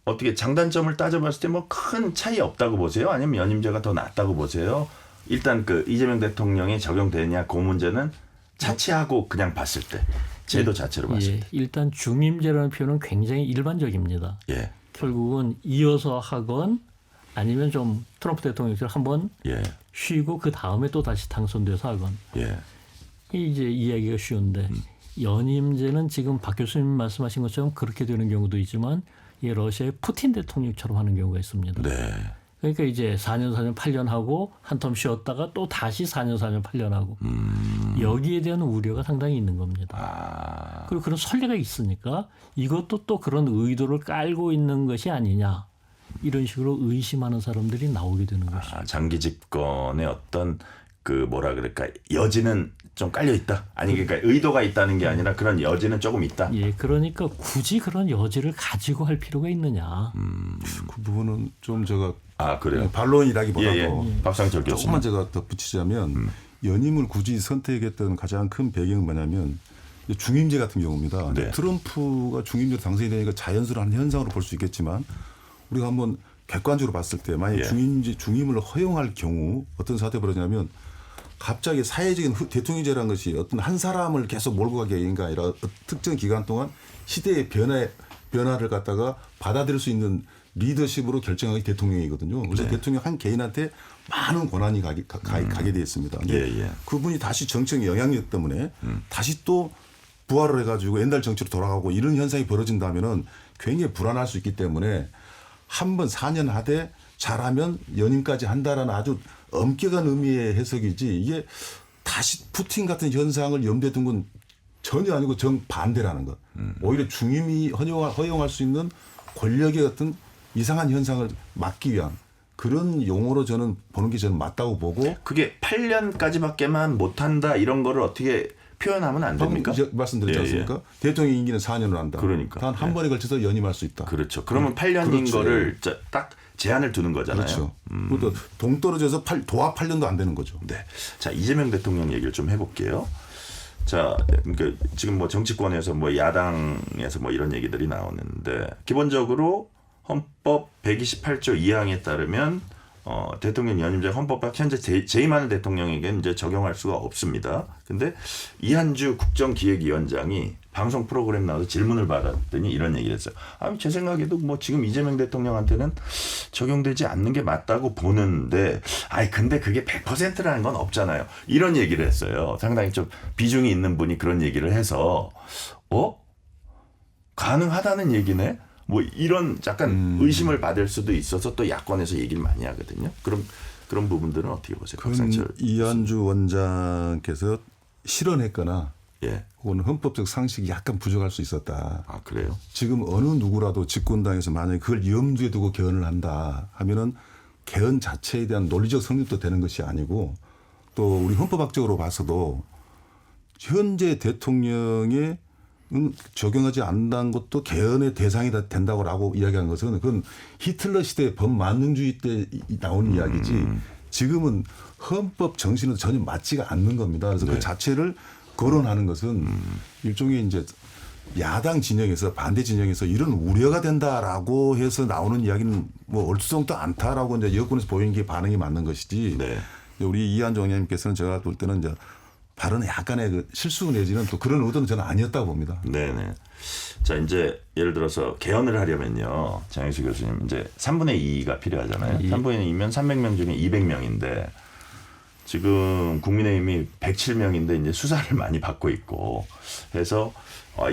어떻게 장단점을 따져봤을 때 뭐 큰 차이 없다고 보세요? 아니면 연임제가 더 낫다고 보세요? 일단 그 이재명 대통령이 적용되냐 그 문제는 차치하고 그냥 봤을 때 제도 자체로 봤을 때 일단 중임제라는 표현은 굉장히 일반적입니다. 결국은 이어서 하건 아니면 좀 트럼프 대통령처럼 한번 쉬고 그 다음에 또 다시 당선돼서 하건 이제 이야기가 쉬운데 연임제는 지금 박 교수님 말씀하신 것처럼 그렇게 되는 경우도 있지만 이게 러시아의 푸틴 대통령처럼 하는 경우가 있습니다. 그러니까 이제 4년 8년 하고 한 텀 쉬었다가 또 다시 4년 8년 하고 여기에 대한 우려가 상당히 있는 겁니다. 그리고 그런 선례가 있으니까 이것도 또 그런 의도를 깔고 있는 것이 아니냐 이런 식으로 의심하는 사람들이 나오게 되는 것이죠. 장기 집권의 어떤 그 뭐라 그럴까 여지는 좀 깔려 있다. 아니 그러니까 의도가 있다는 게 아니라 그런 여지는 조금 있다. 그러니까 굳이 그런 여지를 가지고 할 필요가 있느냐. 그 부분은 좀 제가 그래요. 반론이라기보다도 박상철 교수님. 조금만 제가 덧붙이자면 연임을 굳이 선택했던 가장 큰 배경은 뭐냐면 중임제 같은 경우입니다. 트럼프가 중임제로 당선이 되니까 자연스러운 현상으로 볼 수 있겠지만 우리가 한번 객관적으로 봤을 때 만약 중임을 허용할 경우 어떤 사태가 벌어지냐면 갑자기 사회적인 대통령제라는 것이 어떤 한 사람을 계속 몰고 가게 아니라 특정 기간 동안 시대의 변화를 갖다가 받아들일 수 있는 리더십으로 결정하기 대통령이거든요. 그래서 네. 대통령 한 개인한테 많은 권한이 가게 돼 있습니다. 근데 예. 그분이 다시 정치적 영향력 때문에 다시 또 부활을 해가지고 옛날 정치로 돌아가고 이런 현상이 벌어진다면은 굉장히 불안할 수 있기 때문에 한 번 4년 하되 잘하면 연임까지 한다라는 아주 엄격한 의미의 해석이지 이게 다시 푸틴 같은 현상을 염두에 둔 건 전혀 아니고 정반대라는 것. 오히려 중임이 허용할 수 있는 권력의 어떤 이상한 현상을 막기 위한 그런 용어로 저는 보는 게 저는 맞다고 보고 그게 8년까지밖에만 못한다 이런 거를 어떻게 표현하면 안 됩니까? 말씀드렸지 않습니까? 대통령 임기는 4년을 한다. 그러니까. 단 한 번에 걸쳐서 연임할 수 있다. 그렇죠. 그러면 8년인 그렇죠. 거를 딱 제한을 두는 거잖아요. 그렇죠. 그것도 동떨어져서 도합 8년도 안 되는 거죠. 네. 자, 이재명 대통령 얘기를 좀 해볼게요. 자, 그러니까 지금 뭐 정치권에서 뭐 야당에서 뭐 이런 얘기들이 나오는데 기본적으로 헌법 128조 2항에 따르면 대통령 연임제 헌법상 현재 재임하는 대통령에게는 이제 적용할 수가 없습니다. 근데 이한주 국정기획위원장이 방송 프로그램 나와서 질문을 받았더니 이런 얘기를 했어요. 제 생각에도 뭐 지금 이재명 대통령한테는 적용되지 않는 게 맞다고 보는데, 근데 그게 100%라는 건 없잖아요. 이런 얘기를 했어요. 상당히 좀 비중이 있는 분이 그런 얘기를 해서, 가능하다는 얘기네? 뭐 이런 약간 의심을 받을 수도 있어서 또 야권에서 얘기를 많이 하거든요. 그런 부분들은 어떻게 보세요? 박상철 이한주 원장께서 실언했거나 예. 혹은 헌법적 상식이 약간 부족할 수 있었다. 그래요? 지금 어느 누구라도 집권당에서 만약에 그걸 염두에 두고 개헌을 한다 하면은 개헌 자체에 대한 논리적 성립도 되는 것이 아니고 또 우리 헌법학적으로 봐서도 현재 대통령의 적용하지 않는 것도 개헌의 대상이 된다고 이야기한 것은 그건 히틀러 시대 범만능주의 때 나온 이야기지 지금은 헌법 정신은 전혀 맞지가 않는 겁니다. 그래서 그 자체를 거론하는 것은 일종의 이제 야당 진영에서 반대 진영에서 이런 우려가 된다라고 해서 나오는 이야기는 뭐 얼추정도 않다라고 이제 여권에서 보이는 게 반응이 맞는 것이지. 네. 우리 이한정 의원님께서는 제가 볼 때는 이제 발언에 약간의 그 실수 내지는 또 그런 의도는 저는 아니었다고 봅니다. 네네. 자, 이제 예를 들어서 개헌을 하려면요. 장혜수 교수님 이제 3분의 2가 필요하잖아요. 3분의 2면 300명 중에 200명인데 지금 국민의힘이 107명인데 이제 수사를 많이 받고 있고 해서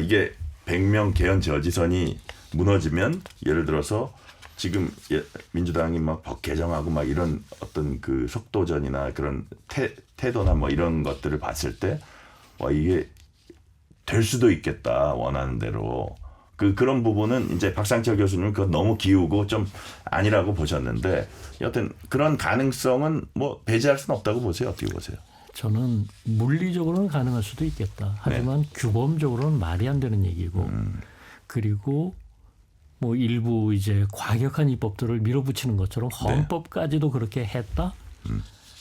이게 100명 개헌 저지선이 무너지면 예를 들어서 지금 민주당이 막 법 개정하고 막 이런 어떤 그 속도전이나 그런 태도나 뭐 이런 것들을 봤을 때 이게 될 수도 있겠다 원하는 대로 그런 부분은 이제 박상철 교수님은 그거 너무 기우고 좀 아니라고 보셨는데 여튼 그런 가능성은 뭐 배제할 수는 없다고 보세요. 어떻게 보세요? 저는 물리적으로는 가능할 수도 있겠다. 하지만 규범적으로는 말이 안 되는 얘기고 그리고 뭐 일부 이제 과격한 입법들을 밀어붙이는 것처럼 헌법까지도 그렇게 했다.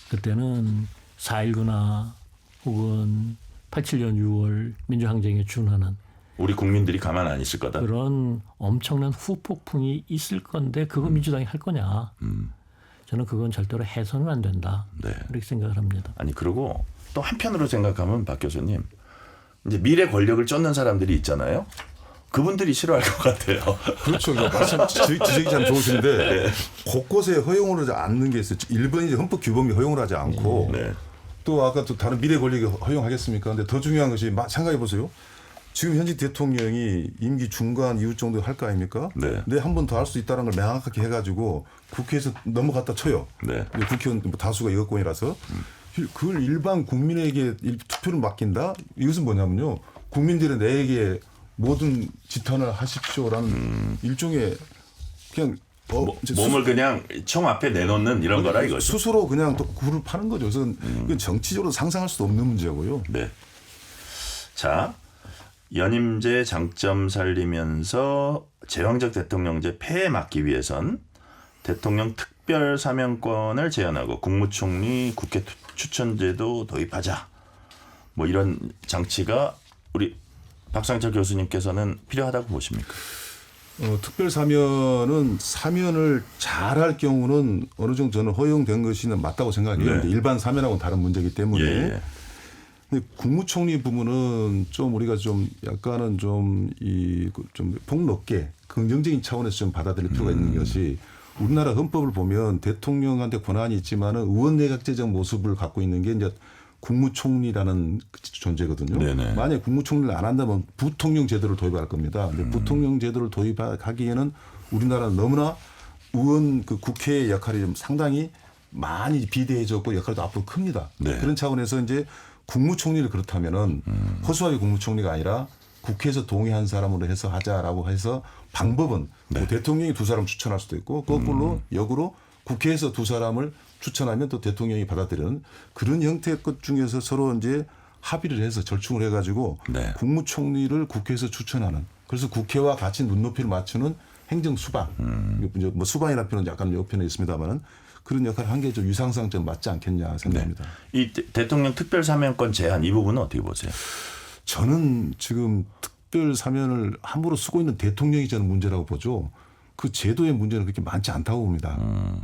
그때는 4.19나 혹은 87년 6월 민주항쟁에 준하는 우리 국민들이 가만 안 있을 거다. 그런 엄청난 후폭풍이 있을 건데 그거 민주당이 할 거냐. 저는 그건 절대로 해서는 안 된다. 네. 그렇게 생각을 합니다. 그리고 또 한편으로 생각하면 박 교수님 이제 미래 권력을 쫓는 사람들이 있잖아요. 그분들이 싫어할 것 같아요. 그렇죠. 지적이 참 좋으신데 곳곳에 허용을 하지 않는 게 있어요. 일본이 이제 헌법 규범이 허용을 하지 않고 또 아까 또 다른 미래 권력이 허용하겠습니까? 근데 더 중요한 것이 생각해 보세요. 지금 현직 대통령이 임기 중간 이후 정도 할 거 아닙니까? 네. 근데 한 번 더 할 수 있다는 걸 명확하게 해가지고 국회에서 넘어갔다 쳐요. 네. 국회의원 다수가 여권이라서 그걸 일반 국민에게 투표를 맡긴다? 이것은 뭐냐면요. 국민들은 내게 모든 지탄을 하십시오라는 일종의 그냥 몸을 그냥 총 앞에 내놓는 이런 거라 이거죠. 스스로 그냥 또 굴을 파는 거죠. 그래서 이건 정치적으로 상상할 수도 없는 문제고요. 네. 자, 연임제 장점 살리면서 제왕적 대통령제 폐해 막기 위해선 대통령 특별 사면권을 제한하고 국무총리 국회 추천제도 도입하자. 뭐 이런 장치가 우리 박상철 교수님께서는 필요하다고 보십니까? 특별 사면을 잘할 경우는 어느 정도 저는 허용된 것이 맞다고 생각해요. 네. 일반 사면하고는 다른 문제이기 때문에 근데 국무총리 부분은 좀 우리가 좀 약간은 좀 폭넓게 긍정적인 차원에서 좀 받아들일 필요가 있는 것이 우리나라 헌법을 보면 대통령한테 권한이 있지만은 의원 내각제적 모습을 갖고 있는 게 이제 국무총리라는 존재거든요. 네네. 만약 국무총리를 안 한다면 부통령 제도를 도입할 겁니다. 근데 부통령 제도를 도입하기에는 우리나라는 너무나 의원 그 국회의 역할이 좀 상당히 많이 비대해졌고 역할도 앞으로 큽니다. 네. 그런 차원에서 이제 국무총리를 그렇다면은 허수아비 국무총리가 아니라 국회에서 동의한 사람으로 해서 하자라고 해서 방법은 뭐 대통령이 두 사람 추천할 수도 있고 거꾸로 역으로 국회에서 두 사람을 추천하면 또 대통령이 받아들이는 그런 형태의 것 중에서 서로 이제 합의를 해서 절충을 해가지고 네. 국무총리를 국회에서 추천하는 그래서 국회와 같이 눈높이를 맞추는 행정 수반 뭐 수반이라는 표현은 약간 옆편에 있습니다만은 그런 역할을 한 게 좀 유상상 좀 맞지 않겠냐 생각합니다. 네. 이 대통령 특별사면권 제한 이 부분은 어떻게 보세요? 저는 지금 특별 사면을 함부로 쓰고 있는 대통령이 저는 문제라고 보죠. 그 제도의 문제는 그렇게 많지 않다고 봅니다.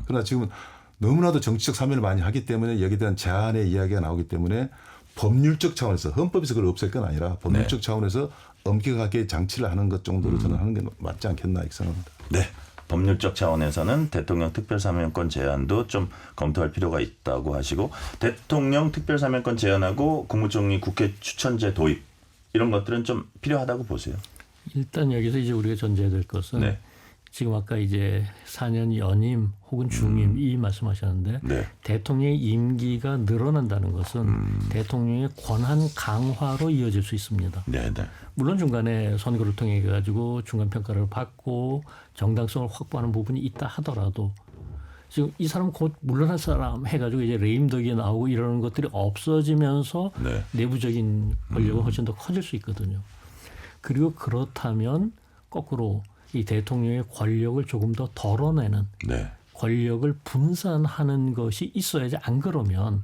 그러나 지금 너무나도 정치적 사면을 많이 하기 때문에 여기에 대한 제한의 이야기가 나오기 때문에 법률적 차원에서 헌법에서 그걸 없앨 건 아니라 법률적 차원에서 엄격하게 장치를 하는 것 정도로 저는 하는 게 맞지 않겠나 이렇게 생각합니다. 네. 법률적 차원에서는 대통령 특별사면권 제한도 좀 검토할 필요가 있다고 하시고 대통령 특별사면권 제한하고 국무총리 국회 추천제 도입 이런 것들은 좀 필요하다고 보세요. 일단 여기서 이제 우리가 전제해야 될 것은 네. 지금 아까 이제 4년 연임 혹은 중임 이 말씀하셨는데 네. 대통령의 임기가 늘어난다는 것은 대통령의 권한 강화로 이어질 수 있습니다. 네, 네. 물론 중간에 선거를 통해 가지고 중간 평가를 받고 정당성을 확보하는 부분이 있다 하더라도 지금 이 사람 곧 물러날 사람 해가지고 이제 레임덕이 나오고 이러는 것들이 없어지면서 네. 내부적인 권력은 훨씬 더 커질 수 있거든요. 그리고 그렇다면 거꾸로 이 대통령의 권력을 조금 더 덜어내는 네. 권력을 분산하는 것이 있어야지 안 그러면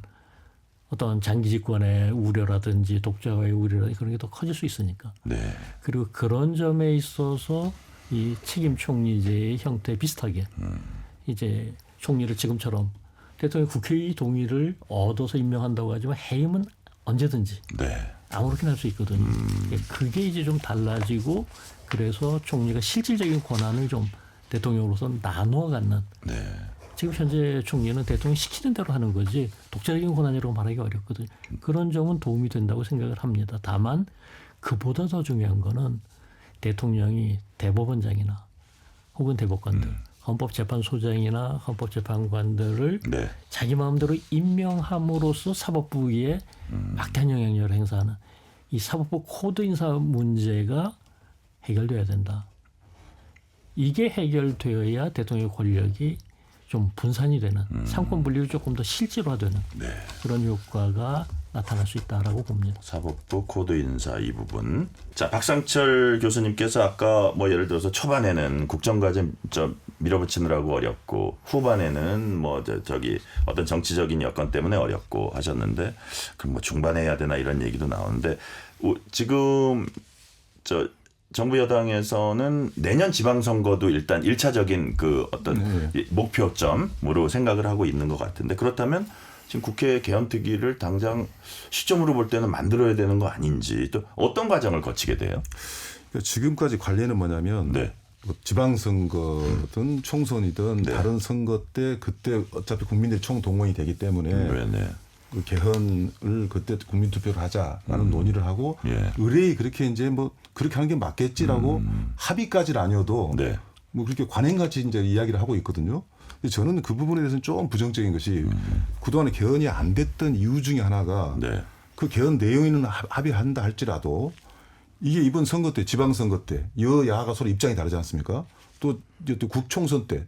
어떤 장기 집권의 우려라든지 독자와의 우려라든지 그런 게 더 커질 수 있으니까. 네. 그리고 그런 점에 있어서 이 책임 총리제의 형태 비슷하게 이제 총리를 지금처럼 대통령 국회의 동의를 얻어서 임명한다고 하지만 해임은 언제든지 네. 아무렇게나 할 수 있거든요. 그게 이제 좀 달라지고 그래서 총리가 실질적인 권한을 좀 대통령으로서 나누어 갖는. 네. 지금 현재 총리는 대통령이 시키는 대로 하는 거지 독자적인 권한이라고 말하기 어렵거든요. 그런 점은 도움이 된다고 생각을 합니다. 다만 그보다 더 중요한 거는 대통령이 대법원장이나 혹은 대법관들, 헌법재판소장이나 헌법재판관들을 네. 자기 마음대로 임명함으로써 사법부 위에 막대한 영향력을 행사하는 이 사법부 코드 인사 문제가 해결돼야 된다. 이게 해결되어야 대통령의 권력이 좀 분산이 되는 상권 분리를 조금 더 실질화되는 네. 그런 효과가 나타날 수 있다라고 봅니다. 사법부 코드 인사 이 부분. 자, 박상철 교수님께서 아까 뭐 예를 들어서 초반에는 국정과제 밀어붙이느라고 어렵고 후반에는 뭐 저기 어떤 정치적인 여건 때문에 어렵고 하셨는데 그럼 뭐 중반에 해야 되나 이런 얘기도 나오는데 지금 정부 여당에서는 내년 지방선거도 일단 1차적인 그 어떤 목표점으로 생각을 하고 있는 것 같은데 그렇다면 지금 국회 개헌특위를 당장 시점으로 볼 때는 만들어야 되는 거 아닌지 또 어떤 과정을 거치게 돼요? 그러니까 지금까지 관례는 뭐냐면 네. 뭐 지방선거든 총선이든 네. 다른 선거 때 그때 어차피 국민들이 총동원이 되기 때문에 네. 그 개헌을 그때 국민투표를 하자라는 논의를 하고 예. 의뢰이 그렇게 이제 뭐 그렇게 하는 게 맞겠지라고 합의까지는 아니어도 네. 뭐 그렇게 관행같이 이제 이야기를 하고 있거든요. 근데 저는 그 부분에 대해서는 좀 부정적인 것이 그동안에 개헌이 안 됐던 이유 중에 하나가 네. 그 개헌 내용에는 합의한다 할지라도 이게 이번 선거 때 지방선거 때 여야가 서로 입장이 다르지 않습니까? 또 국총선 때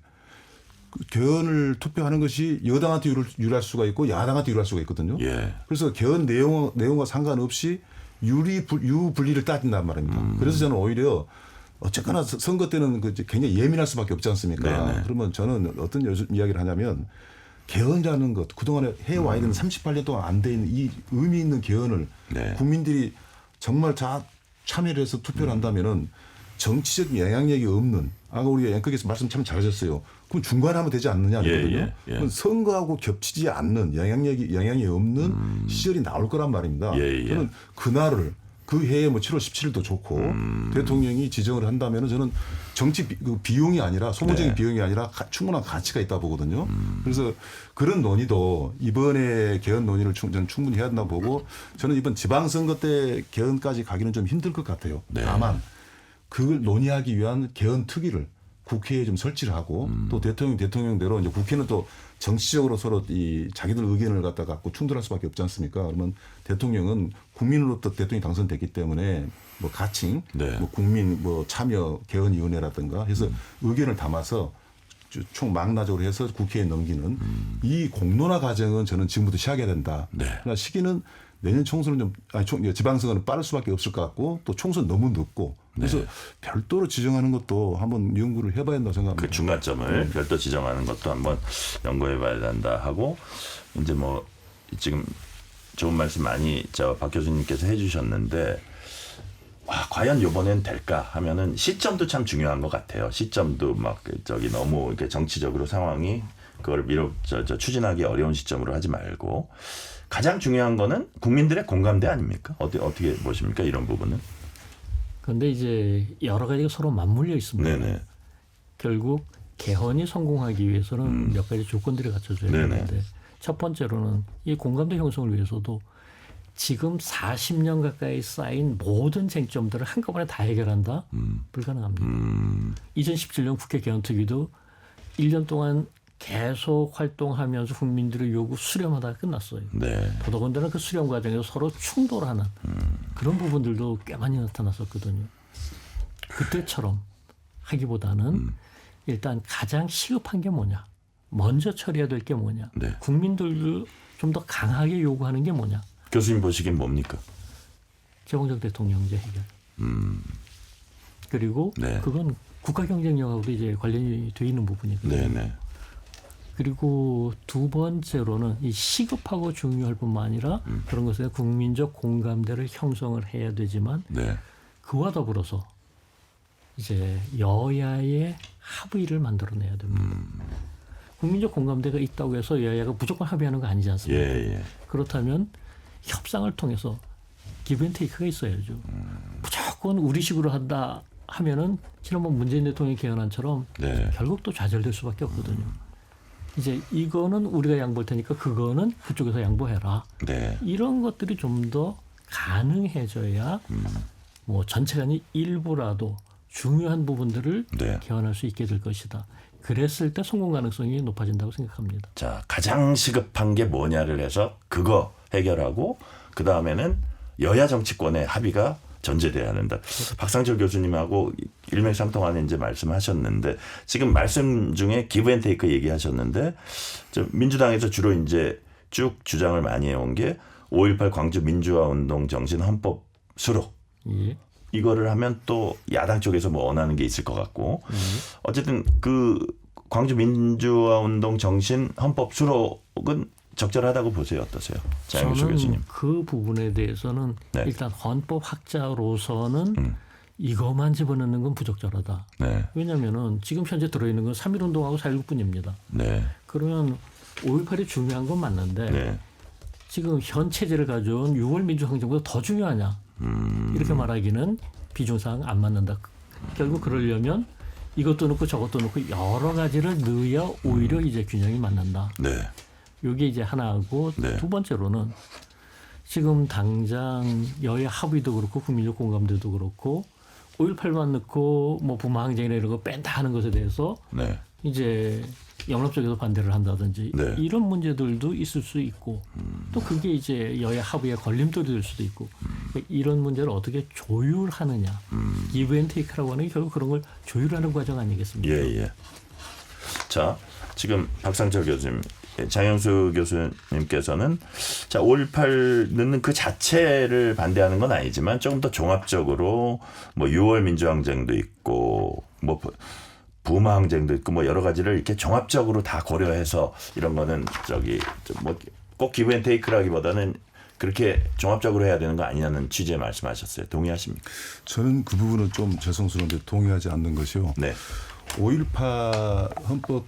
개헌을 투표하는 것이 여당한테 유리할 수가 있고 야당한테 유리할 수가 있거든요. 예. 그래서 개헌 내용과 상관없이 유불리를 따진단 말입니다. 그래서 저는 오히려 어쨌거나 선거 때는 굉장히 예민할 수밖에 없지 않습니까? 네네. 그러면 저는 어떤 이야기를 하냐면 개헌이라는 것 그동안에 해와 있는 38년 동안 안 돼 있는 이 의미 있는 개헌을 네. 국민들이 정말 참여를 해서 투표를 한다면은 정치적 영향력이 없는 아까 우리 앵커께서 말씀 참 잘하셨어요. 그럼 중간에 하면 되지 않느냐 그러거든요. 그건 선거하고 겹치지 않는 영향이 없는 시절이 나올 거란 말입니다. 저는 그날을 그 해에 뭐 7월 17일도 좋고 대통령이 지정을 한다면 저는 정치 비용이 아니라 소모적인 비용이 아니라 충분한 가치가 있다 보거든요. 그래서 그런 논의도 이번에 개헌 논의를 저는 충분히 해야 된다고 보고 저는 이번 지방선거 때 개헌까지 가기는 좀 힘들 것 같아요. 다만 그걸 논의하기 위한 개헌 특위를 국회에 좀 설치를 하고 또 대통령대로 이제 국회는 또 정치적으로 서로 이 자기들 의견을 갖고 충돌할 수밖에 없지 않습니까? 그러면 대통령은 국민으로부터 대통령이 당선됐기 때문에 뭐 가칭, 뭐 국민 뭐 참여 개헌위원회라든가 해서 의견을 담아서 총 망라적으로 해서 국회에 넘기는 이 공론화 과정은 저는 지금부터 시작해야 된다. 그러나 시기는 내년 총선은 지방선거는 빠를 수밖에 없을 것 같고 또 총선 너무 늦고 그래서 별도로 지정하는 것도 한번 연구를 해봐야 된다고 생각합니다. 그 중간점을 별도 지정하는 것도 한번 연구해봐야 된다 하고 이제 뭐 지금 좋은 말씀 많이 박 교수님께서 해주셨는데 과연 이번엔 될까 하면은 시점도 참 중요한 것 같아요. 시점도 막 너무 이렇게 정치적으로 상황이 그걸 추진하기 어려운 시점으로 하지 말고 가장 중요한 거는 국민들의 공감대 아닙니까? 어떻게 보십니까 이런 부분은? 그런데 이제 여러 가지가 서로 맞물려 있습니다. 네네. 결국 개헌이 성공하기 위해서는 몇 가지 조건들이 갖춰져야 되는데 첫 번째로는 이 공감대 형성을 위해서도 지금 40년 가까이 쌓인 모든 쟁점들을 한꺼번에 다 해결한다? 불가능합니다. 2017년 국회 개헌특위도 1년 동안 계속 활동하면서 국민들의 요구 수렴하다가 끝났어요. 더더군다나 그 수렴 과정에서 서로 충돌하는 그런 부분들도 꽤 많이 나타났었거든요. 그때처럼 하기보다는 일단 가장 시급한 게 뭐냐. 먼저 처리해야 될 게 뭐냐. 국민들도 좀 더 강하게 요구하는 게 뭐냐. 교수님 보시기엔 뭡니까? 재공적 대통령제 해결. 그리고 그건 국가 경쟁력하고도 이제 관련이 돼 있는 부분이거든요. 그리고 두 번째로는 이 시급하고 중요할 뿐만 아니라 그런 것에 국민적 공감대를 형성을 해야 되지만 그와 더불어서 이제 여야의 합의를 만들어내야 됩니다. 국민적 공감대가 있다고 해서 여야가 무조건 합의하는 거 아니지 않습니까? 그렇다면 협상을 통해서 기브앤테이크가 있어야죠. 무조건 우리식으로 한다 하면은 지난번 문재인 대통령이 개헌안처럼 결국 또 좌절될 수밖에 없거든요. 이제 이거는 우리가 양보할 테니까 그거는 그쪽에서 양보해라. 이런 것들이 좀 더 가능해져야 뭐 전체가 아닌 일부라도 중요한 부분들을 개헌할 수 있게 될 것이다. 그랬을 때 성공 가능성이 높아진다고 생각합니다. 자, 가장 시급한 게 뭐냐를 해서 그거 해결하고 그 다음에는 여야 정치권의 합의가 전제돼야 한다. 박상철 교수님하고 일맥상통하는 이제 말씀하셨는데 지금 말씀 중에 기브앤테이크 얘기하셨는데 민주당에서 주로 이제 쭉 주장을 많이 해온 게 5.18 광주 민주화 운동 정신 헌법 수록. 이거를 하면 또 야당 쪽에서 뭐 원하는 게 있을 것 같고 어쨌든 그 광주 민주화 운동 정신 헌법 수록은 적절하다고 보세요. 어떠세요? 장영수 교수님. 그 부분에 대해서는 일단 헌법 학자로서는 이것만 집어넣는 건 부적절하다. 왜냐하면 지금 현재 들어있는 건 3.1운동하고 4.16뿐입니다. 그러면 5.18이 중요한 건 맞는데 지금 현 체제를 가져온 6월 민주항쟁보다 더 중요하냐. 이렇게 말하기는 비중상 안 맞는다. 결국 그러려면 이것도 넣고 저것도 넣고 여러 가지를 넣어야 오히려 이제 균형이 맞는다. 이게 이제 하나고 두 번째로는 지금 당장 여야 합의도 그렇고 국민적 공감대도 그렇고 5.18만 넣고 뭐 부마항쟁이나 이런 거 뺀다 하는 것에 대해서 이제 영남 쪽에서 반대를 한다든지 이런 문제들도 있을 수 있고 또 그게 이제 여야 합의의 걸림돌이 될 수도 있고 그러니까 이런 문제를 어떻게 조율하느냐 기브앤테이크라고 하는 게 결국 그런 걸 조율하는 과정 아니겠습니까? 자, 지금 박상철 교수님, 장영수 교수님께서는 자 5.18 넣는 그 자체를 반대하는 건 아니지만 조금 더 종합적으로 뭐 6월 민주항쟁도 있고 뭐 부마항쟁도 있고 뭐 여러 가지를 이렇게 종합적으로 다 고려해서 이런 거는 뭐 꼭 기브앤테이크라기보다는 그렇게 종합적으로 해야 되는 거 아니냐는 취지의 말씀하셨어요. 동의하십니까? 저는 그 부분은 좀 죄송스러운데 동의하지 않는 것이요. 네. 5.18 헌법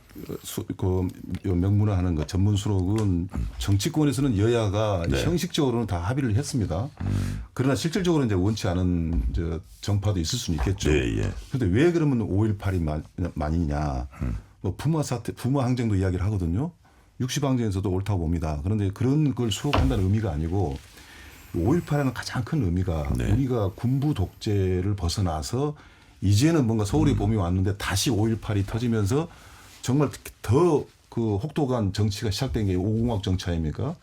그 명문화하는 것 전문 수록은 정치권에서는 여야가 네. 형식적으로는 다 합의를 했습니다. 그러나 실질적으로 이제 원치 않은 정파도 있을 수는 있겠죠. 예. 그런데 왜 그러면 5.18이 만이냐? 뭐 부마 사태, 부마 항쟁도 이야기를 하거든요. 60항쟁에서도 옳다고 봅니다. 그런데 그런 걸 수록한다는 의미가 아니고 5.18에는 가장 큰 의미가 네. 우리가 군부 독재를 벗어나서 이제는 뭔가 서울의 봄이 왔는데 다시 5.18이 터지면서 정말 더 그 혹독한 정치가 시작된 게 5공학 정치 아닙니까?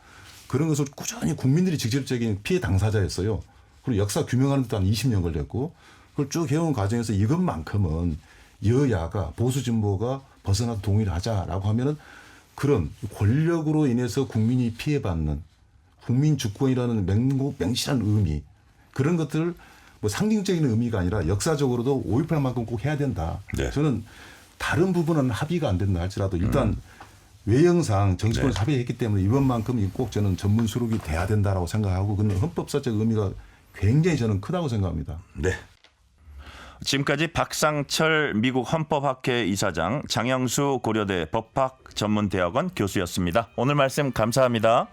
그런 것을 꾸준히 국민들이 직접적인 피해 당사자였어요. 그리고 역사 규명하는 데도 한 20년 걸렸고 그걸 쭉 해온 과정에서 이것만큼은 여야가 보수 진보가 벗어나서 동의를 하자라고 하면은 그런 권력으로 인해서 국민이 피해받는 국민 주권이라는 맹실한 의미 그런 것들을 뭐 상징적인 의미가 아니라 역사적으로도 5.18만큼 꼭 해야 된다. 네. 저는 다른 부분은 합의가 안 된다 할지라도 일단 외형상 정치권에서 합의했기 때문에 이번만큼 꼭 저는 전문 수록이 돼야 된다라고 생각하고 그는 헌법사적 의미가 굉장히 저는 크다고 생각합니다. 네. 지금까지 박상철 미국 헌법학회 이사장, 장영수 고려대 법학 전문대학원 교수였습니다. 오늘 말씀 감사합니다.